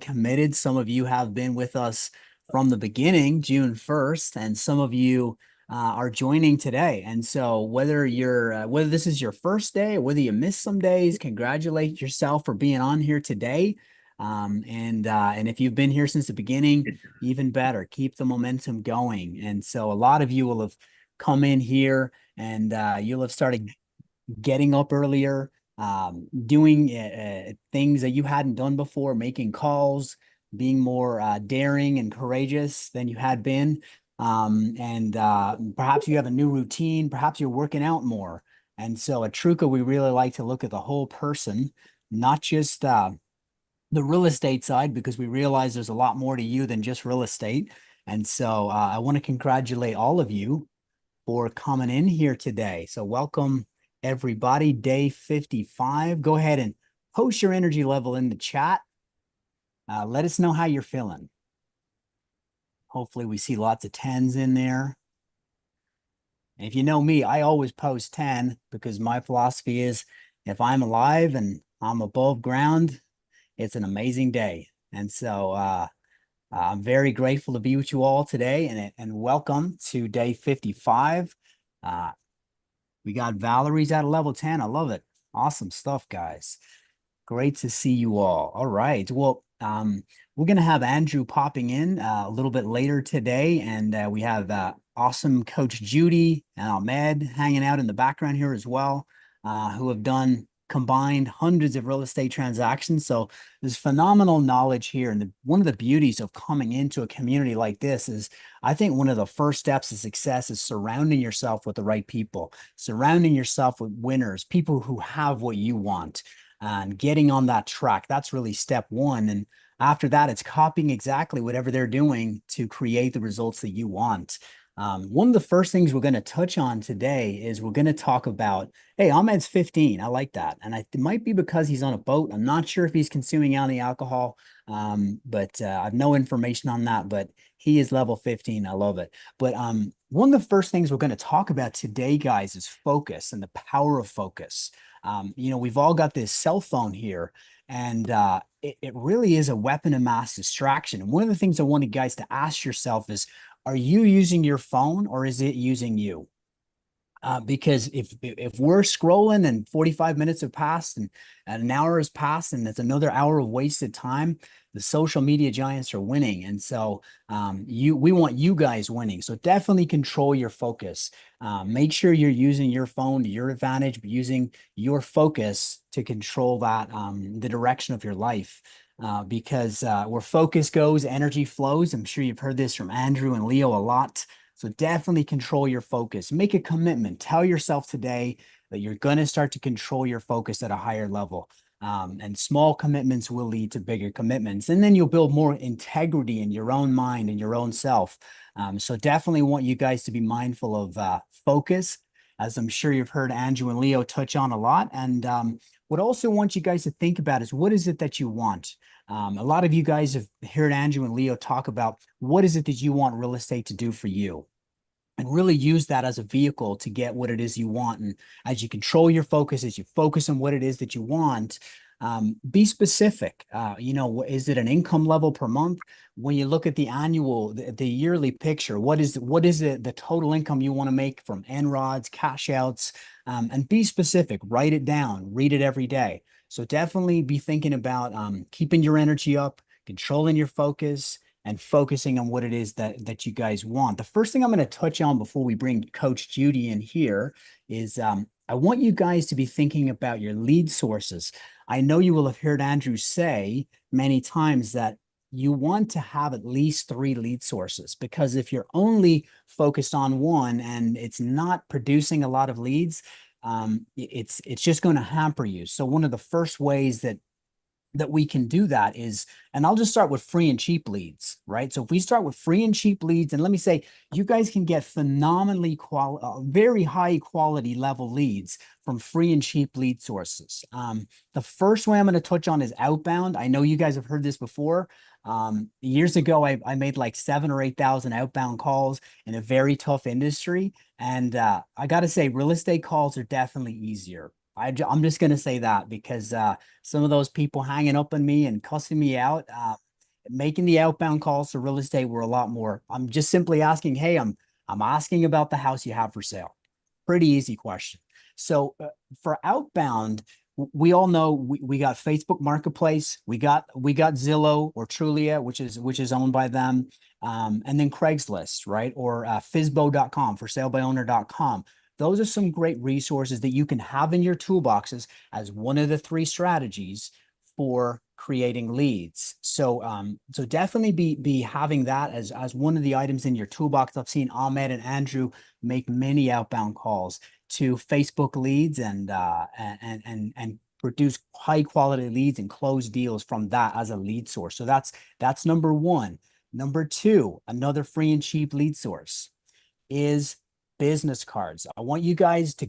committed. Some of you have been with us from the beginning, June 1st, and some of you are joining today. And so whether this is your first day or whether you missed some days, congratulate yourself for being on here today. And if you've been here since the beginning, even better, keep the momentum going. And so a lot of you will have come in here and you'll have started getting up earlier, doing things that you hadn't done before, making calls, being more daring and courageous than you had been. And perhaps you have a new routine, perhaps you're working out more. And so at Truca, we really like to look at the whole person, not just the real estate side, because we realize there's a lot more to you than just real estate. And so I want to congratulate all of you for coming in here today. So welcome everybody, day 55. Go ahead and post your energy level in the chat. Let us know how you're feeling. Hopefully we see lots of 10s in there. And if you know me, I always post 10 because my philosophy is if I'm alive and I'm above ground, it's an amazing day. And so I'm very grateful to be with you all today, and welcome to day 55. We got Valerie's at a level 10. I love it. Awesome stuff, guys. Great to see you all. All right. Well, we're going to have Andrew popping in a little bit later today, and we have awesome Coach Judy and Ahmed hanging out in the background here as well, who have done combined hundreds of real estate transactions. So there's phenomenal knowledge here. And one of the beauties of coming into a community like this is I think one of the first steps to success is surrounding yourself with the right people, surrounding yourself with winners, people who have what you want, and getting on that track. That's really step one. And after that, it's copying exactly whatever they're doing to create the results that you want. One of the first things we're going to touch on today is we're going to talk about, hey, Ahmed's 15. I like that. And it might be because he's on a boat. I'm not sure if he's consuming any alcohol, but I have no information on that, but he is level 15. I love it. But one of the first things we're going to talk about today, guys, is focus and the power of focus. We've all got this cell phone here, and it really is a weapon of mass distraction. And one of the things I want you guys to ask yourself is, are you using your phone or is it using you? Because if we're scrolling and 45 minutes have passed and an hour has passed and it's another hour of wasted time, the social media giants are winning. And so we want you guys winning. So definitely control your focus. Make sure you're using your phone to your advantage, but using your focus to control that the direction of your life. Because where focus goes, energy flows. I'm sure you've heard this from Andrew and Leo a lot. So definitely control your focus. Make a commitment. Tell yourself today that you're going to start to control your focus at a higher level. And small commitments will lead to bigger commitments. And then you'll build more integrity in your own mind and your own self. So definitely want you guys to be mindful of focus, as I'm sure you've heard Andrew and Leo touch on a lot. And what I also want you guys to think about is, what is it that you want? A lot of you guys have heard Andrew and Leo talk about what is it that you want real estate to do for you, and really use that as a vehicle to get what it is you want. And as you control your focus, as you focus on what it is that you want, be specific. Is it an income level per month? When you look at the annual, the yearly picture, what is the total income you want to make from NRODs, cash outs, and be specific. Write it down, read it every day. So definitely be thinking about keeping your energy up, controlling your focus, and focusing on what it is that you guys want. The first thing I'm going to touch on before we bring Coach Judy in here is I want you guys to be thinking about your lead sources. I know you will have heard Andrew say many times that you want to have at least 3 lead sources, because if you're only focused on one and it's not producing a lot of leads, it's just going to hamper you. So one of the first ways that we can do that is, and I'll just start with free and cheap leads, right? So if we start with free and cheap leads, and let me say, you guys can get phenomenally very high quality level leads from free and cheap lead sources. The first way I'm going to touch on is outbound. I know you guys have heard this before. Years ago, I made like 7,000 or 8,000 outbound calls in a very tough industry. And I got to say, real estate calls are definitely easier. I'm just going to say that because some of those people hanging up on me and cussing me out, making the outbound calls to real estate were a lot more. I'm just simply asking, hey, I'm asking about the house you have for sale. Pretty easy question. So for outbound, we all know we got Facebook Marketplace, we got Zillow or Trulia, which is owned by them, and then Craigslist, right? Or Fizbo.com, for salebyowner.com. Those are some great resources that you can have in your toolboxes as one of the three strategies for creating leads. So definitely be having that as one of the items in your toolbox. I've seen Ahmed and Andrew make many outbound calls to Facebook leads and produce high quality leads and close deals from that as a lead source. So that's number one. Number two, another free and cheap lead source is business cards. I want you guys to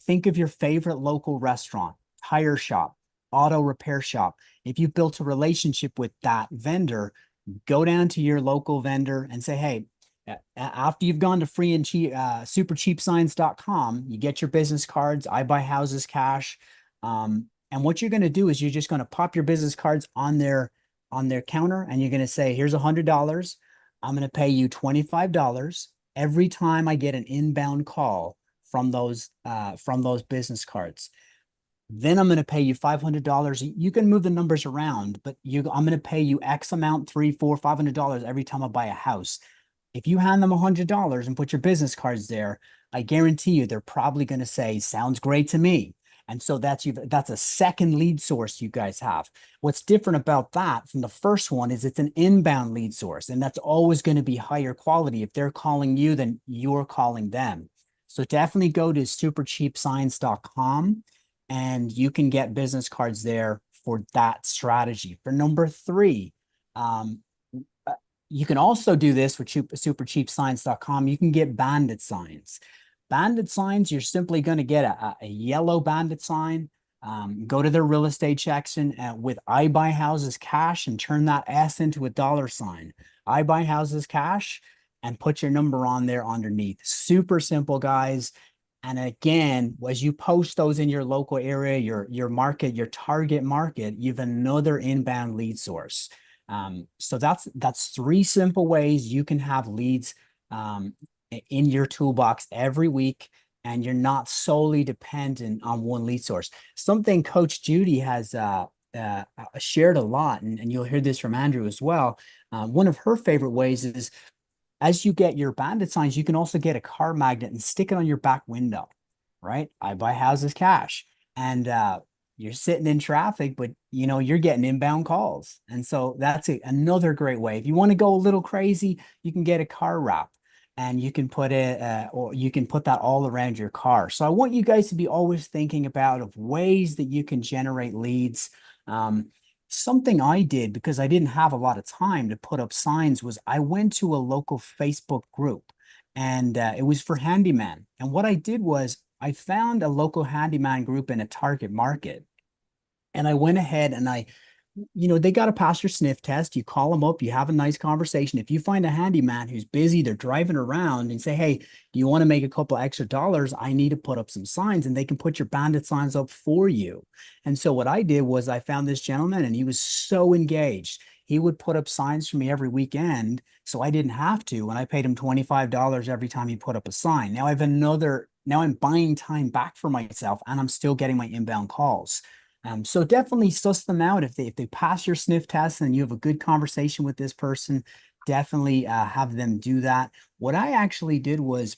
think of your favorite local restaurant, tire shop, auto repair shop. If you've built a relationship with that vendor, go down to your local vendor and say, hey, after you've gone to free and cheap, supercheapsigns.com, you get your business cards. I buy houses cash. And what you're going to do is you're just going to pop your business cards on their counter, and you're going to say, here's $100. I'm going to pay you $25 every time I get an inbound call from those business cards. Then I'm going to pay you $500. You can move the numbers around, but I'm going to pay you X amount, three, four, $500 every time I buy a house. If you hand them $100 and put your business cards there, I guarantee you they're probably going to say, sounds great to me. And so that's a second lead source you guys have. What's different about that from the first one is it's an inbound lead source, and that's always going to be higher quality. If they're calling you, then you're calling them. So definitely go to supercheapsigns.com and you can get business cards there for that strategy. For number three, you can also do this with supercheapsigns.com. You can get bandit signs. Bandit signs, you're simply going to get a yellow bandit sign. Go to their real estate section with I buy houses cash and turn that S into a dollar sign. I buy houses cash and put your number on there underneath. Super simple, guys. And again, as you post those in your local area, your market, your target market, you have another inbound lead source. So that's three simple ways you can have leads in your toolbox every week, and you're not solely dependent on one lead source. Something Coach Judy has shared a lot, and you'll hear this from Andrew as well. One of her favorite ways is, as you get your bandit signs, you can also get a car magnet and stick it on your back window, right? I buy houses cash. And you're sitting in traffic, but you're getting inbound calls. And so that's another great way. If you want to go a little crazy, you can get a car wrap and you can put it or you can put that all around your car. So I want you guys to be always thinking about of ways that you can generate leads. Something I did, because I didn't have a lot of time to put up signs, was I went to a local Facebook group, and it was for handyman. And what I did was I found a local handyman group in a target market. And I went ahead and they got to pass your sniff test. You call them up, you have a nice conversation. If you find a handyman who's busy, they're driving around, and say, hey, do you want to make a couple extra dollars? I need to put up some signs, and they can put your bandit signs up for you. And so what I did was I found this gentleman, and he was so engaged. He would put up signs for me every weekend, so I didn't have to. And I paid him $25 every time he put up a sign. Now I'm buying time back for myself, and I'm still getting my inbound calls. So definitely suss them out. If they pass your sniff test and you have a good conversation with this person, definitely have them do that. What I actually did was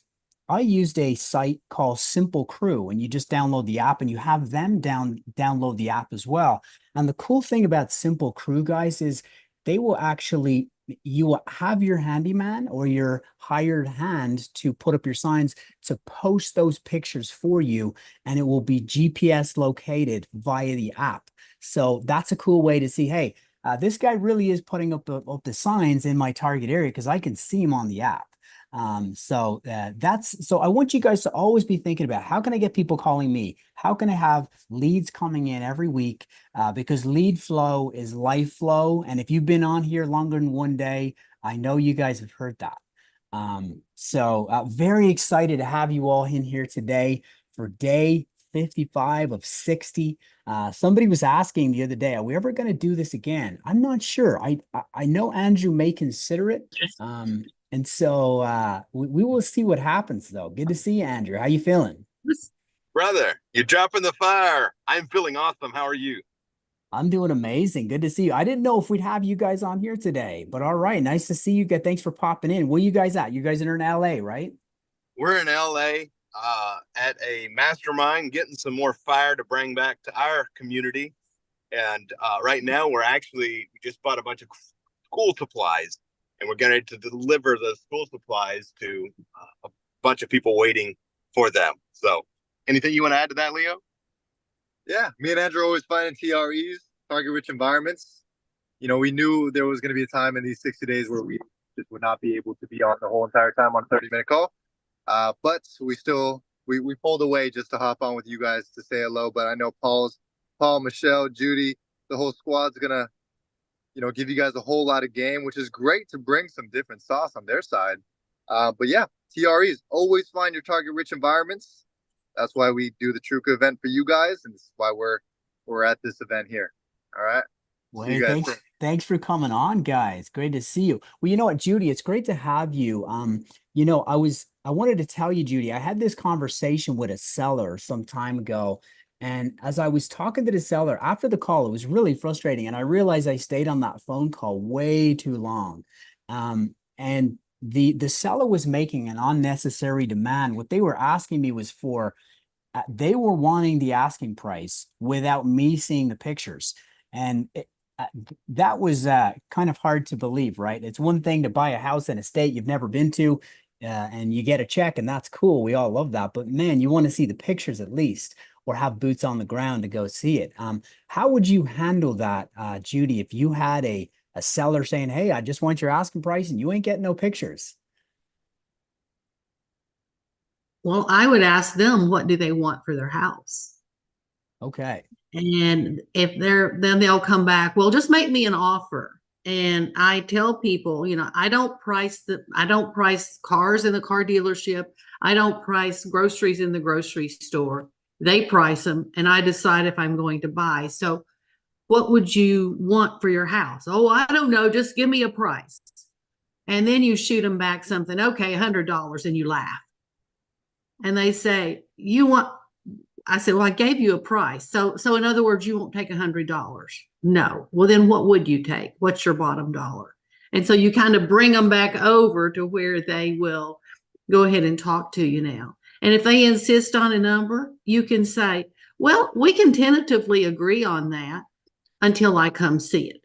I used a site called Simple Crew, and you just download the app and you have them download the app as well. And the cool thing about Simple Crew, guys, is they will actually you will have your handyman or your hired hand to put up your signs to post those pictures for you, and it will be GPS located via the app. So that's a cool way to see, hey, this guy really is putting up the signs in my target area because I can see him on the app. So I want you guys to always be thinking about, how can I get people calling me? How can I have leads coming in every week? Because lead flow is life flow. And if you've been on here longer than one day, I know you guys have heard that. So very excited to have you all in here today for day 55 of 60. Somebody was asking the other day, are we ever going to do this again? I'm not sure. I know Andrew may consider it. And so we will see what happens though. Good to see you, Andrew. How you feeling? Brother, you're dropping the fire. I'm feeling awesome. How are you? I'm doing amazing. Good to see you. I didn't know if we'd have you guys on here today, but all right. Nice to see you. Good. Thanks for popping in. Where you guys at? You guys are in LA, right? We're in LA at a mastermind getting some more fire to bring back to our community. And right now, we just bought a bunch of school supplies and we're going to deliver the school supplies to a bunch of people waiting for them. So, anything you want to add to that, Leo? Yeah, me and Andrew are always finding TREs, target rich environments. We knew there was going to be a time in these 60 days where we just would not be able to be on the whole entire time on a 30-minute call. But we pulled away just to hop on with you guys to say hello. But I know Paul, Michelle, Judy, the whole squad's gonna, give you guys a whole lot of game, which is great to bring some different sauce on their side. But yeah, TREs, always find your target rich environments. That's why we do the Truca event for you guys, and this is why we're at this event here. All right. Well, See you hey, guys thanks, soon. thanks for coming on, guys. Great to see you. Well, you know what, Judy, it's great to have you. I wanted to tell you, Judy, I had this conversation with a seller some time ago. And as I was talking to the seller after the call, it was really frustrating. And I realized I stayed on that phone call way too long. And the seller was making an unnecessary demand. What they were asking me was for they were wanting the asking price without me seeing the pictures. And uh, that was kind of hard to believe, right? It's one thing to buy a house in a state you've never been to, and you get a check, and that's cool. We all love that. But man, you want to see the pictures at least, or have boots on the ground to go see it. How would you handle that, Judy, if you had a seller saying, "Hey, I just want your asking price, and you ain't getting no pictures"? Well, I would ask them what do they want for their house. Okay. And if then they'll come back, well, just make me an offer. And I tell people, I don't price cars in the car dealership. I don't price groceries in the grocery store. They price them and I decide if I'm going to buy. So what would you want for your house? Oh, I don't know. Just give me a price. And then you shoot them back something. Okay, $100, and you laugh. And they say, I said, well, I gave you a price. So in other words, you won't take $100. No. Well, then what would you take? What's your bottom dollar? And so you kind of bring them back over to where they will go ahead and talk to you now. And if they insist on a number, you can say, well, we can tentatively agree on that until I come see it.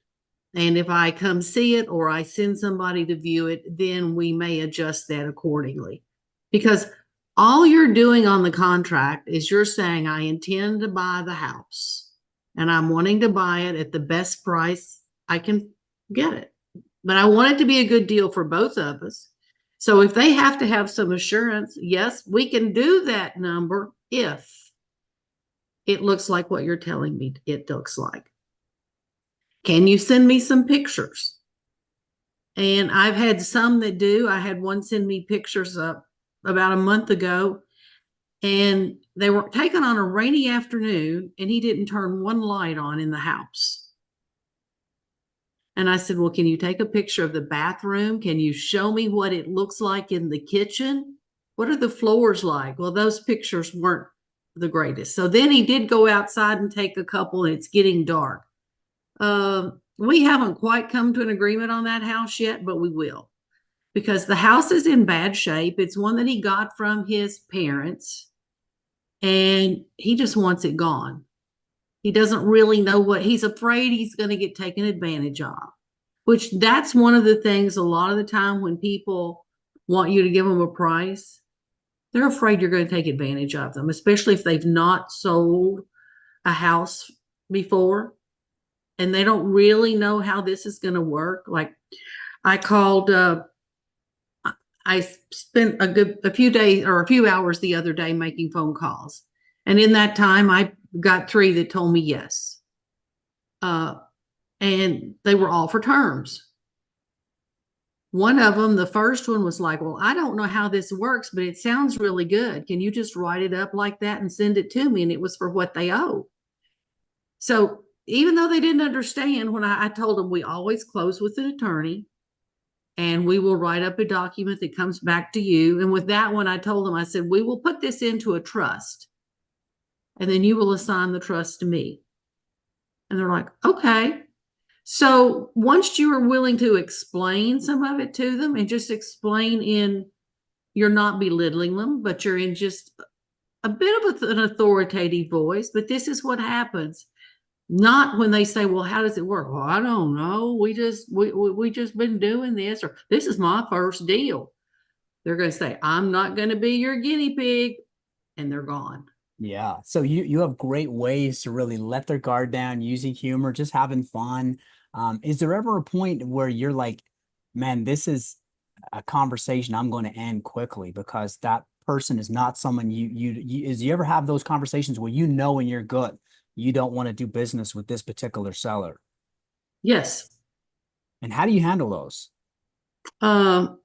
And if I come see it or I send somebody to view it, then we may adjust that accordingly. Because all you're doing on the contract is you're saying, I intend to buy the house and I'm wanting to buy it at the best price I can get it. But I want it to be a good deal for both of us. So if they have to have some assurance, yes, we can do that number if it looks like what you're telling me it looks like. Can you send me some pictures? And I've had some that do. I had one send me pictures about a month ago, and they were taken on a rainy afternoon, and he didn't turn one light on in the house. And I said, well, can you take a picture of the bathroom? Can you show me what it looks like in the kitchen? What are the floors like? Well, those pictures weren't the greatest. So then he did go outside and take a couple, and it's getting dark. We haven't quite come to an agreement on that house yet, but we will. Because the house is in bad shape. It's one that he got from his parents, and he just wants it gone. He doesn't really know he's afraid he's going to get taken advantage of, which that's one of the things a lot of the time when people want you to give them a price, they're afraid you're going to take advantage of them, especially if they've not sold a house before and they don't really know how this is going to work. Like I called, I spent a few days or a few hours the other day making phone calls. And in that time, I got 3 that told me yes. And they were all for terms. One of them, the first one was like, well, I don't know how this works, but it sounds really good. Can you just write it up like that and send it to me? And it was for what they owe. So even though they didn't understand, when I told them we always close with an attorney and we will write up a document that comes back to you. And with that one, I told them, I said, we will put this into a trust and then you will assign the trust to me. And they're like, okay. So once you are willing to explain some of it to them and just explain you're not belittling them, but you're in just a bit of an authoritative voice, but this is what happens. Not when they say, well, how does it work? Well, I don't know. We just been doing this, or this is my first deal. They're going to say, I'm not going to be your guinea pig, and they're gone. Yeah. So you have great ways to really let their guard down, using humor, just having fun. Is there ever a point where you're like, man, this is a conversation I'm going to end quickly because that person is not someone you ever have those conversations where you know in your gut you don't want to do business with this particular seller? Yes. And how do you handle those?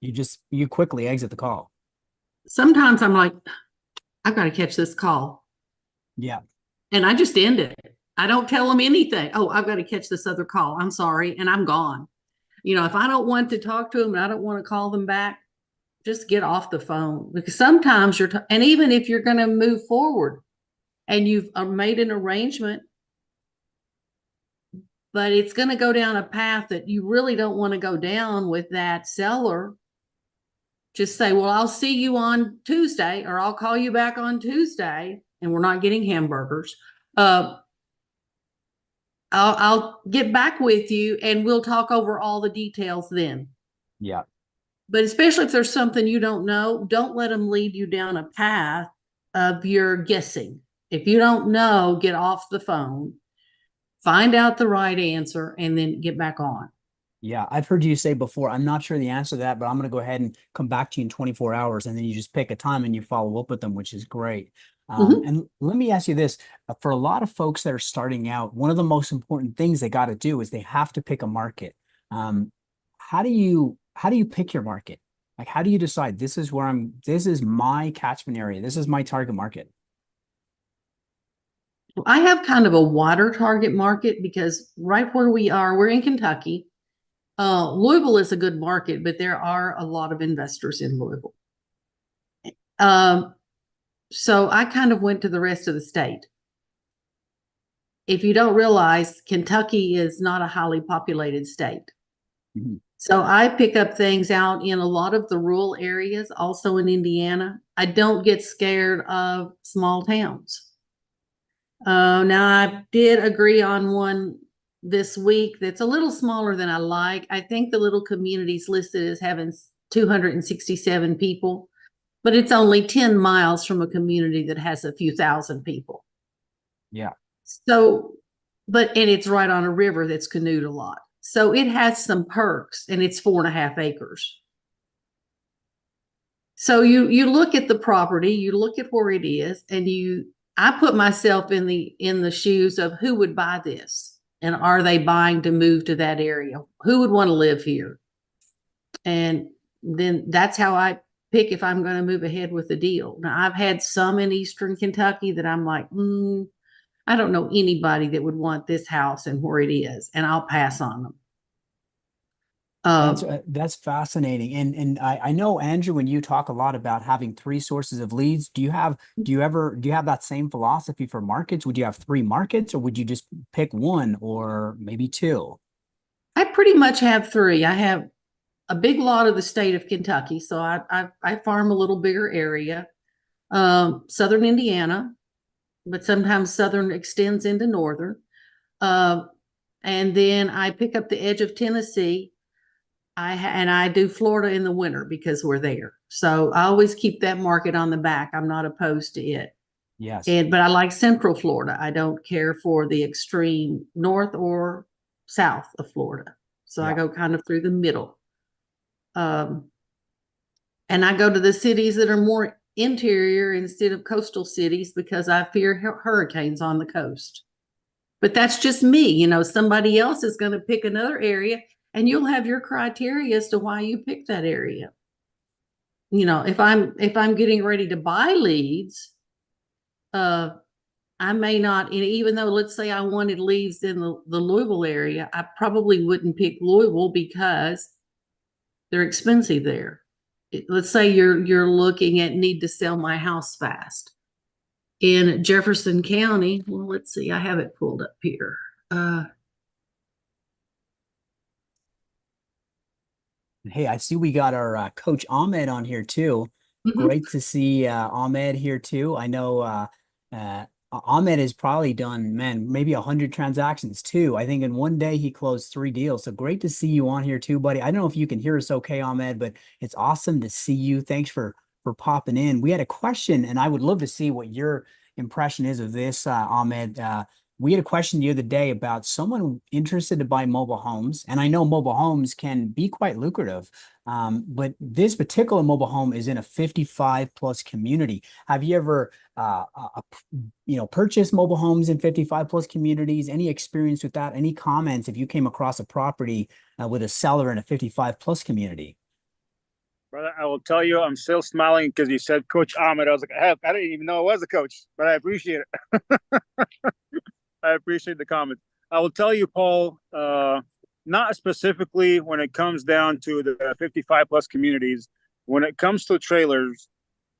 You quickly exit the call. Sometimes I'm like, I've got to catch this call. Yeah. And I just end it. I don't tell them anything. Oh, I've got to catch this other call. I'm sorry. And I'm gone. If I don't want to talk to them and I don't want to call them back, just get off the phone, because sometimes and even if you're going to move forward and you've made an arrangement, but it's going to go down a path that you really don't want to go down with that seller, just say, well, I'll see you on Tuesday, or I'll call you back on Tuesday, and we're not getting hamburgers. I'll get back with you and we'll talk over all the details then. Yeah. But especially if there's something you don't know, don't let them lead you down a path of your guessing. If you don't know, get off the phone, find out the right answer, and then get back on. Yeah, I've heard you say before, I'm not sure the answer to that, but I'm going to go ahead and come back to you in 24 hours. And then you just pick a time and you follow up with them, which is great. And let me ask you this, for a lot of folks that are starting out, one of the most important things they got to do is they have to pick a market. How do you pick your market? Like, how do you decide this is my catchment area, this is my target market? I have kind of a wider target market because right where we are, we're in Kentucky. Louisville is a good market, but there are a lot of investors in Louisville. So I kind of went to the rest of the state. If you don't realize, Kentucky is not a highly populated state. Mm-hmm. So I pick up things out in a lot of the rural areas, also in Indiana. I don't get scared of small towns. Now I did agree on one this week that's a little smaller than I like. I think the little community's listed as having 267 people, but it's only 10 miles from a community that has a few thousand people. Yeah. So, and it's right on a river that's canoed a lot. So it has some perks, and it's 4.5 acres. So you look at the property, you look at where it is, and I put myself in the shoes of who would buy this, and are they buying to move to that area? Who would want to live here? And then that's how I pick if I'm going to move ahead with the deal. Now, I've had some in Eastern Kentucky that I'm like, I don't know anybody that would want this house and where it is, and I'll pass on them. That's fascinating. And I know, Andrew, when you talk a lot about having 3 sources of leads, do you have that same philosophy for markets? Would you have 3 markets, or would you just pick 1 or maybe 2? I pretty much have 3. I have a big lot of the state of Kentucky, so I farm a little bigger area. Southern Indiana, but sometimes southern extends into northern. And then I pick up the edge of Tennessee. I do Florida in the winter because we're there. So I always keep that market on the back. I'm not opposed to it. Yes. But I like Central Florida. I don't care for the extreme north or south of Florida. So yeah. I go kind of through the middle. And I go to the cities that are more interior instead of coastal cities because I fear hurricanes on the coast. But that's just me. Somebody else is going to pick another area and you'll have your criteria as to why you pick that area. You know, if I'm getting ready to buy leads, I may not, and even though let's say I wanted leads in the Louisville area, I probably wouldn't pick Louisville because they're expensive there. Let's say you're looking at need to sell my house fast. In Jefferson County, well, let's see, I have it pulled up here. Hey, I see we got our coach Ahmed on here too. Great to see Ahmed here too. I know Ahmed has probably done, man, maybe 100 transactions too. I think in one day he closed 3 deals. So great to see you on here too, buddy. I don't know if you can hear us okay, Ahmed, but it's awesome to see you. Thanks for popping in. We had a question, and I would love to see what your impression is of this, Ahmed. We had a question the other day about someone interested to buy mobile homes, and I know mobile homes can be quite lucrative, but this particular mobile home is in a 55 plus community. Have you ever, purchased mobile homes in 55 plus communities? Any experience with that? Any comments if you came across a property with a seller in a 55 plus community? Brother, I will tell you, I'm still smiling because you said Coach Ahmed. I was like, heck, I didn't even know I was a coach, but I appreciate it. I appreciate the comment. I will tell you, Paul, not specifically when it comes down to the 55 plus communities. When it comes to trailers,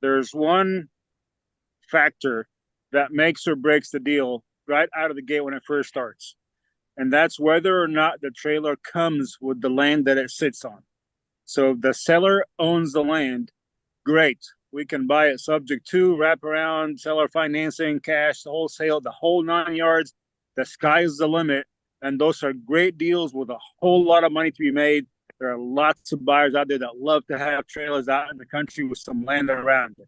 there's one factor that makes or breaks the deal right out of the gate when it first starts. And that's whether or not the trailer comes with the land that it sits on. So if the seller owns the land, great. We can buy it subject to wraparound, seller financing, cash, the wholesale, the whole 9 yards. The sky is the limit. And those are great deals with a whole lot of money to be made. There are lots of buyers out there that love to have trailers out in the country with some land around it.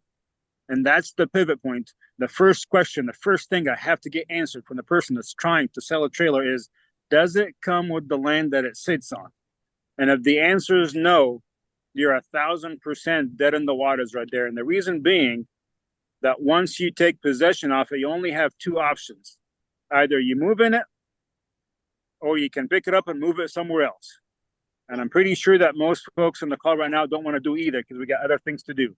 And that's the pivot point. The first question, the first thing I have to get answered from the person that's trying to sell a trailer is, does it come with the land that it sits on? And if the answer is no, you're 1,000% dead in the waters right there. And the reason being that once you take possession of it, you only have two options. Either you move in it, or you can pick it up and move it somewhere else. And I'm pretty sure that most folks in the call right now don't want to do either because we got other things to do.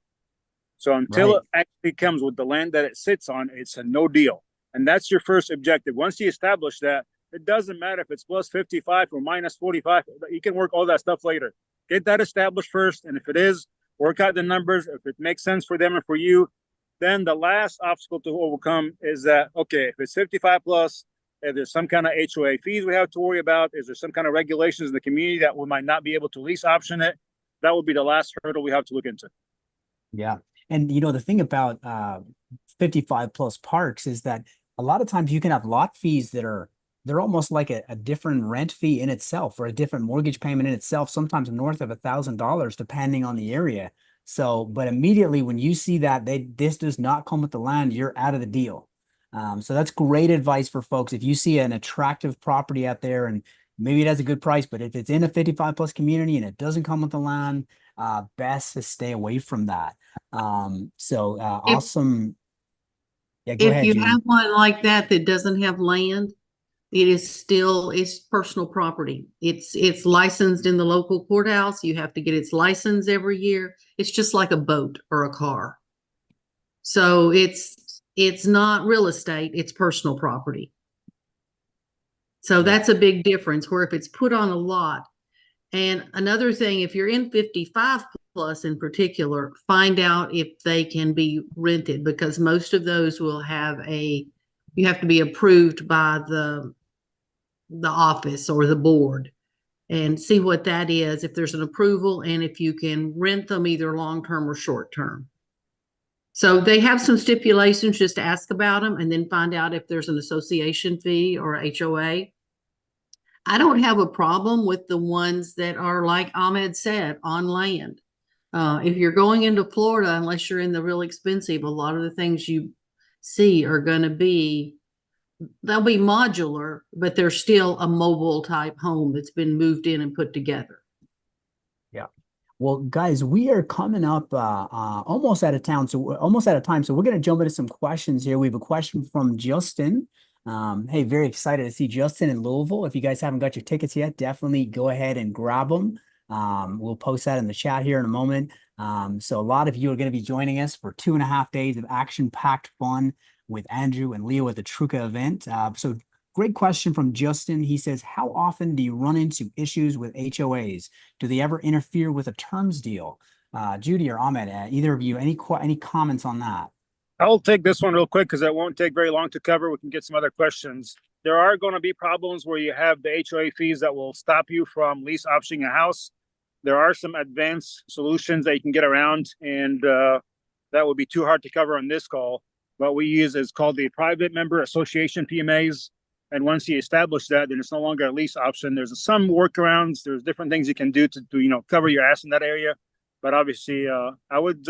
So until it actually comes with the land that it sits on, it's a no deal. And that's your first objective. Once you establish that, it doesn't matter if it's plus 55 or minus 45. You can work all that stuff later. Get that established first. And if it is, work out the numbers. If it makes sense for them and for you, then the last obstacle to overcome is that, okay, if it's 55 plus, if there's some kind of HOA fees we have to worry about, is there some kind of regulations in the community that we might not be able to lease option it? That would be the last hurdle we have to look into. Yeah. And the thing about 55 plus parks is that a lot of times you can have lot fees they're almost like a different rent fee in itself or a different mortgage payment in itself, sometimes north of $1,000, depending on the area. So, but immediately when you see that this does not come with the land, you're out of the deal. So that's great advice for folks. If you see an attractive property out there and maybe it has a good price, but if it's in a 55 plus community and it doesn't come with the land, best to stay away from that. Awesome. Yeah, go ahead, If you Jean. have one like that doesn't have land, it's personal property. It's licensed in the local courthouse. You have to get its license every year. It's just like a boat or a car. So it's not real estate, it's personal property. So that's a big difference where if it's put on a lot. And another thing, if you're in 55 plus in particular, find out if they can be rented because most of those will have you have to be approved by the office or the board and see what that is, if there's an approval and if you can rent them either long-term or short-term. So they have some stipulations, just ask about them and then find out if there's an association fee or HOA. I don't have a problem with the ones that are like Ahmed said, on land. If you're going into Florida, unless you're in the real expensive, a lot of the things you see are going to be, they'll be modular, but they're still a mobile type home that's been moved in and put together. Yeah. Well, guys, we are coming up almost out of time. So we're going to jump into some questions here. We have a question from Justin. Hey, very excited to see Justin in Louisville. If you guys haven't got your tickets yet, definitely go ahead and grab them. We'll post that in the chat here in a moment. So a lot of you are going to be joining us for 2.5 days of action-packed fun with Andrew and Leo at the Truca event. So great question from Justin. He says, how often do you run into issues with HOAs? Do they ever interfere with a terms deal? Judy or Ahmed, either of you, any comments on that? I'll take this one real quick because it won't take very long to cover. We can get some other questions. There are going to be problems where you have the HOA fees that will stop you from lease optioning a house. There are some advanced solutions that you can get around, and that would be too hard to cover on this call. What we use is called the Private Member Association, PMAs. And once you establish that, then it's no longer a lease option. There's some workarounds. There's different things you can do to cover your ass in that area. But obviously, I would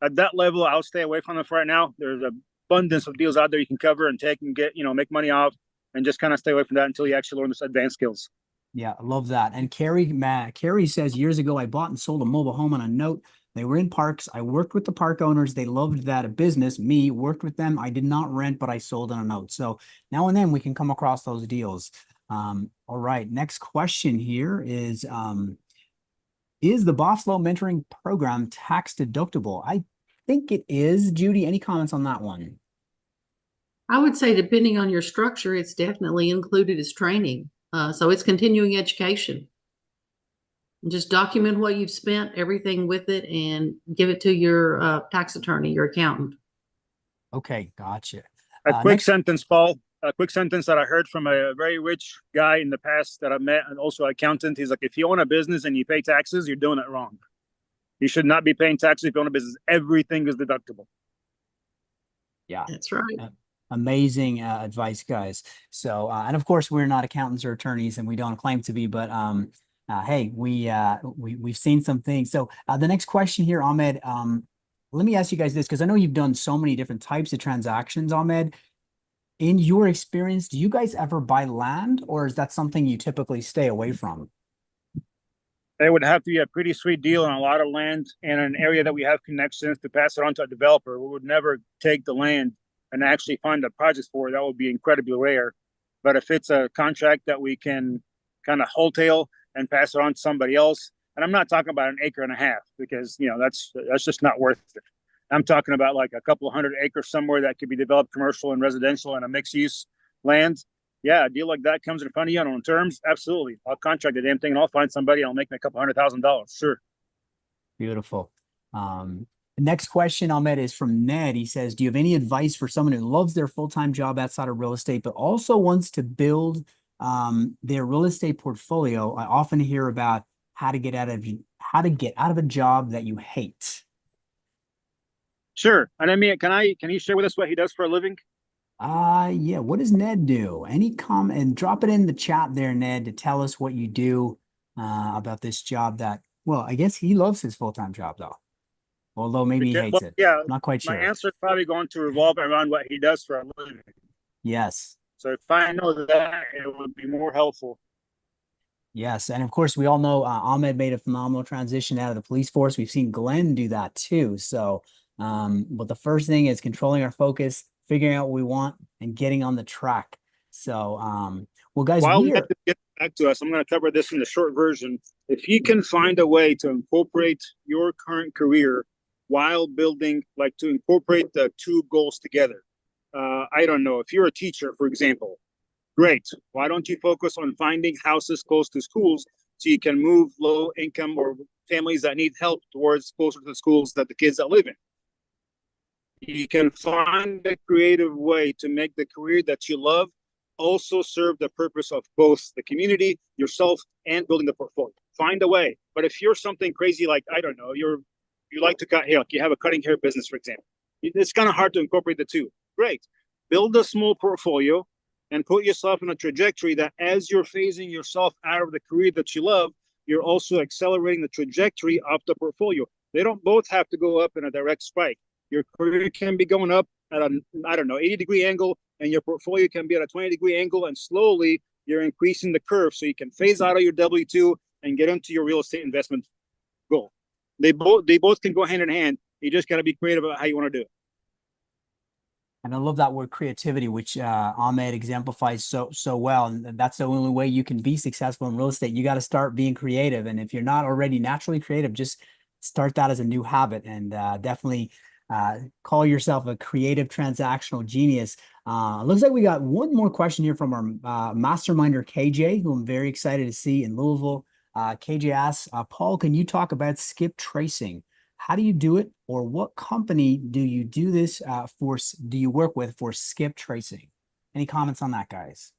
at that level, I'll stay away from them for right now. There's an abundance of deals out there you can cover and take and get, make money off, and just kind of stay away from that until you actually learn this advanced skills. Yeah, I love that. And Carrie says, years ago, I bought and sold a mobile home on a note. They were in parks. I worked with the park owners. They loved that business. Me, worked with them. I did not rent, but I sold on a note. So now and then we can come across those deals. All right. Next question here is the Boss Low Mentoring Program tax deductible? I think it is. Judy, any comments on that one? I would say, depending on your structure, it's definitely included as training. So it's continuing education. Just document what you've spent, everything with it, and give it to your tax attorney, your accountant. Okay, gotcha. A quick sentence, Paul. A quick sentence that I heard from a very rich guy in the past that I met, and also an accountant. He's like, if you own a business and you pay taxes, you're doing it wrong. You should not be paying taxes if you own a business. Everything is deductible. Yeah, that's right. Amazing advice, guys. So, and of course, we're not accountants or attorneys, and we don't claim to be. But hey, we've seen some things. So, the next question here, Ahmed. Let me ask you guys this, because I know you've done so many different types of transactions, Ahmed. In your experience, do you guys ever buy land, or is that something you typically stay away from? It would have to be a pretty sweet deal on a lot of land in an area that we have connections to pass it on to a developer. We would never take the land and actually find a project for it. That would be incredibly rare. But if it's a contract that we can kind of wholesale and pass it on to somebody else, and I'm not talking about an acre and a half, because that's just not worth it. I'm talking about like a couple of 100 acres somewhere that could be developed commercial and residential and a mixed use land. Yeah, a deal like that comes in front of you on terms. Absolutely. I'll contract the damn thing and I'll find somebody and I'll make me a couple $100,000. Sure. Beautiful. Next question, Ahmed, is from Ned. He says, do you have any advice for someone who loves their full-time job outside of real estate, but also wants to build their real estate portfolio? I often hear about how to get out of a job that you hate. Sure. And I mean, can you share with us what he does for a living? Yeah. What does Ned do? Any comment? And drop it in the chat there, Ned, to tell us what you do about this job that, well, I guess he loves his full-time job though. Although maybe he hates it. Yeah, not quite sure. My answer is probably going to revolve around what he does for a living. Yes. So if I know that, it would be more helpful. Yes, and of course we all know Ahmed made a phenomenal transition out of the police force. We've seen Glenn do that too. So, but the first thing is controlling our focus, figuring out what we want, and getting on the track. So, well, guys, while we have to get back to us, I'm going to cover this in the short version. If you can find a way to incorporate your current career while building, like to incorporate the two goals together. I don't know, if you're a teacher, for example, great. Why don't you focus on finding houses close to schools so you can move low income or families that need help towards closer to the schools that the kids that live in? You can find a creative way to make the career that you love also serve the purpose of both the community, yourself, and building the portfolio. Find a way. But if you're something crazy, like, I don't know, you like to cut hair, like you have a cutting hair business, for example, it's kind of hard to incorporate the two. Great. Build a small portfolio and put yourself in a trajectory that as you're phasing yourself out of the career that you love, you're also accelerating the trajectory of the portfolio. They don't both have to go up in a direct spike. Your career can be going up at a, 80-degree angle, and your portfolio can be at a 20-degree angle, and slowly you're increasing the curve so you can phase out of your W-2 and get into your real estate investment goal. They both can go hand in hand. You just got to be creative about how you want to do it. And I love that word creativity, which Ahmed exemplifies so well. And that's the only way you can be successful in real estate. You got to start being creative. And if you're not already naturally creative, just start that as a new habit, and definitely call yourself a creative transactional genius. Looks like we got one more question here from our masterminder, KJ, who I'm very excited to see in Louisville. KJ asks, Paul, can you talk about skip tracing? How do you do it, or what company do you do this for? Do you work with for skip tracing? Any comments on that, guys?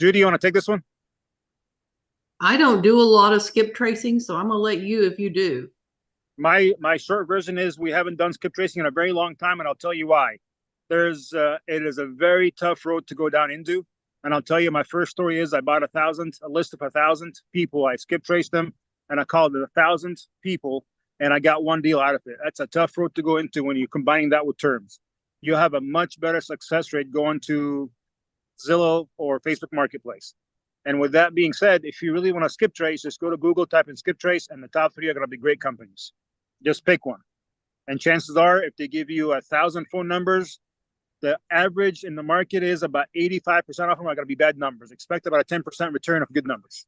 Judy, you want to take this one? I don't do a lot of skip tracing, so I'm gonna let you if you do. My short version is we haven't done skip tracing in a very long time, and I'll tell you why. It is a very tough road to go down into, and I'll tell you, my first story is I bought a list of 1,000 people. I skip traced them, and I called it 1,000 people, and I got one deal out of it. That's a tough road to go into when you're combining that with terms. You have a much better success rate going to Zillow or Facebook Marketplace. And with that being said, if you really want to skip trace, just go to Google, type in skip trace, and the top 3 are going to be great companies. Just pick one. And chances are, if they give you 1,000 phone numbers, the average in the market is about 85% of them are going to be bad numbers. Expect about a 10% return of good numbers.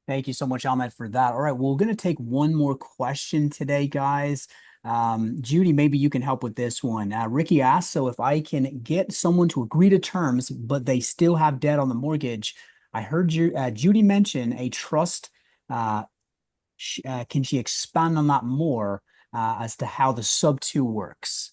Thank you so much, Ahmed, for that. All right, well, we're going to take one more question today, guys. Judy, maybe you can help with this one. Ricky asked, so if I can get someone to agree to terms, but they still have debt on the mortgage, I heard Judy mention a trust. Can she expand on that more as to how the sub-2 works?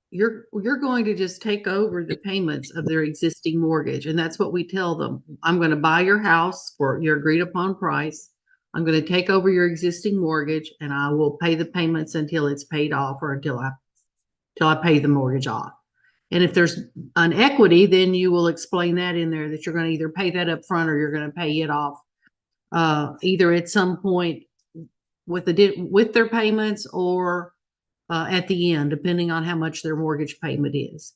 You're going to just take over the payments of their existing mortgage, and that's what we tell them. I'm going to buy your house for your agreed upon price. I'm going to take over your existing mortgage, and I will pay the payments until it's paid off, or until I pay the mortgage off. And if there's an equity, then you will explain that in there, that you're going to either pay that up front or you're going to pay it off either at some point with their payments, or at the end, depending on how much their mortgage payment is.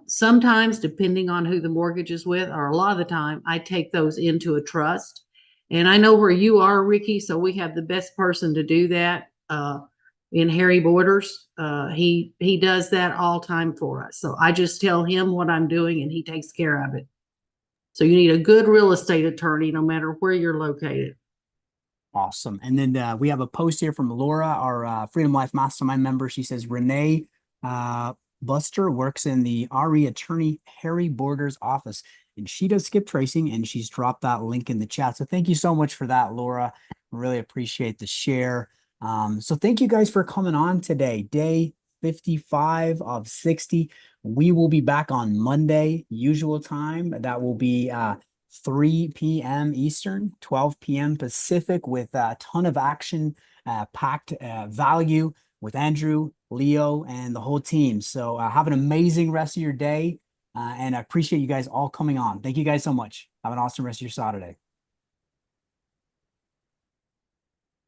Sometimes, depending on who the mortgage is with, or a lot of the time, I take those into a trust. And I know where you are, Ricky, so we have the best person to do that in Harry Borders. He does that all time for us. So I just tell him what I'm doing, and he takes care of it. So you need a good real estate attorney, no matter where you're located. Awesome. And then we have a post here from Laura, our Freedom Life Mastermind member. She says, Renee Buster works in the RE attorney Harry Borders office, and she does skip tracing, and she's dropped that link in the chat. So thank you so much for that, Laura. Really appreciate the share. So thank you guys for coming on today. Day 55 of 60. We will be back on Monday, usual time. That will be 3 p.m. Eastern, 12 p.m. Pacific, with a ton of action packed value with Andrew, Leo, and the whole team. So have an amazing rest of your day. And I appreciate you guys all coming on. Thank you guys so much. Have an awesome rest of your Saturday.